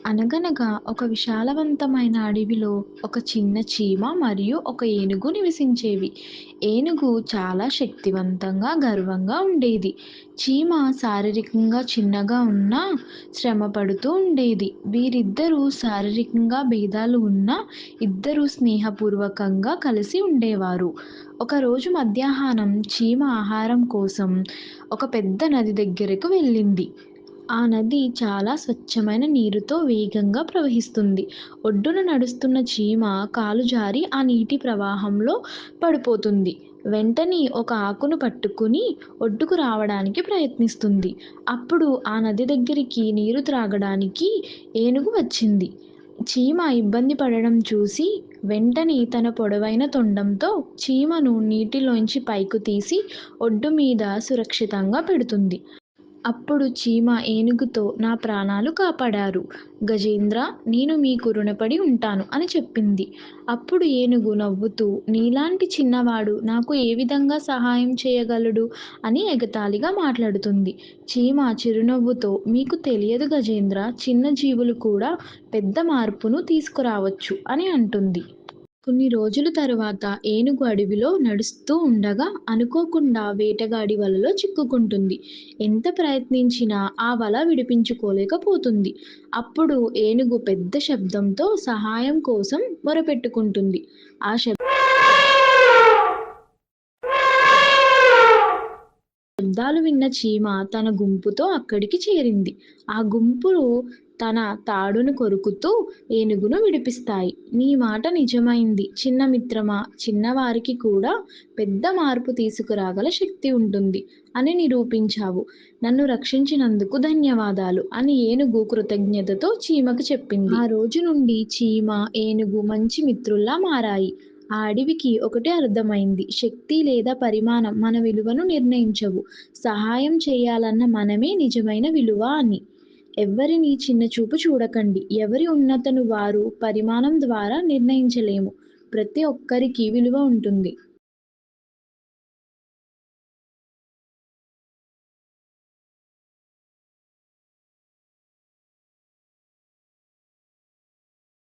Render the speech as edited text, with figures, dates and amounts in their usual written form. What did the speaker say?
అనగనగా ఒక విశాలవంతమైన అడవిలో ఒక చిన్న చీమ మరియు ఒక ఏనుగు నివసించేవి. ఏనుగు చాలా శక్తివంతంగా, గర్వంగా ఉండేది. చీమ శారీరకంగా చిన్నగా ఉన్నా శ్రమ పడుతూ ఉండేది. వీరిద్దరూ శారీరకంగా భేదాలు ఉన్నా ఇద్దరూ స్నేహపూర్వకంగా కలిసి ఉండేవారు. ఒకరోజు మధ్యాహ్నం చీమ ఆహారం కోసం ఒక పెద్ద నది దగ్గరకు వెళ్ళింది. ఆ నది చాలా స్వచ్ఛమైన నీరుతో వేగంగా ప్రవహిస్తుంది. ఒడ్డున నడుస్తున్న చీమ కాలు జారి ఆ నీటి ప్రవాహంలో పడిపోతుంది. వెంటనే ఒక ఆకును పట్టుకుని ఒడ్డుకు రావడానికి ప్రయత్నిస్తుంది. అప్పుడు ఆ నది దగ్గరికి నీరు త్రాగడానికి ఏనుగు వచ్చింది. చీమ ఇబ్బంది పడడం చూసి వెంటనే తన పొడవైన తొండంతో చీమను నీటిలోంచి పైకి తీసి ఒడ్డు మీద సురక్షితంగా పెడుతుంది. అప్పుడు చీమ ఏనుగుతో "నా ప్రాణాలు కాపాడారు గజేంద్ర, నేను మీకు రుణపడి ఉంటాను" అని చెప్పింది. అప్పుడు ఏనుగు నవ్వుతూ "నీలాంటి చిన్నవాడు నాకు ఏ విధంగా సహాయం చేయగలడు" అని ఎగతాళిగా మాట్లాడుతుంది. చీమ చిరునవ్వుతో "మీకు తెలియదు గజేంద్ర, చిన్న జీవులు కూడా పెద్ద మార్పును తీసుకురావచ్చు" అని అంటుంది. కొన్ని రోజుల తరువాత ఏనుగు అడవిలో నడుస్తూ ఉండగా అనుకోకుండా వేటగాడి వలలో చిక్కుకుంటుంది. ఎంత ప్రయత్నించినా ఆ వల విడిపించుకోలేకపోతుంది. అప్పుడు ఏనుగు పెద్ద శబ్దంతో సహాయం కోసం మొరపెట్టుకుంటుంది. ఆ శబ్దాలు విన్న చీమ తన గుంపుతో అక్కడికి చేరింది. ఆ గుంపులు తన తాడును కొరుకుతూ ఏనుగును విడిపిస్తాయి. "నీ మాట నిజమైంది చిన్న మిత్రమా, చిన్నవారికి కూడా పెద్ద మార్పు తీసుకురాగల శక్తి ఉంటుంది అని నిరూపించావు. నన్ను రక్షించినందుకు ధన్యవాదాలు" అని ఏనుగు కృతజ్ఞతతో చీమకు చెప్పింది. ఆ రోజు నుండి చీమ, ఏనుగు మంచి మిత్రుల్లా మారాయి. ఆ అడవికి ఒకటే అర్థమైంది: శక్తి లేదా పరిమాణం మన విలువను నిర్ణయించవు. సహాయం చేయాలన్న మనమే నిజమైన విలువ అని. ఎవ్వరినీ చిన్నచూపు చూడకండి. ఎవరి ఉన్నతను వారు పరిమాణం ద్వారా నిర్ణయించలేము. ప్రతి ఒక్కరికి విలువ ఉంటుంది.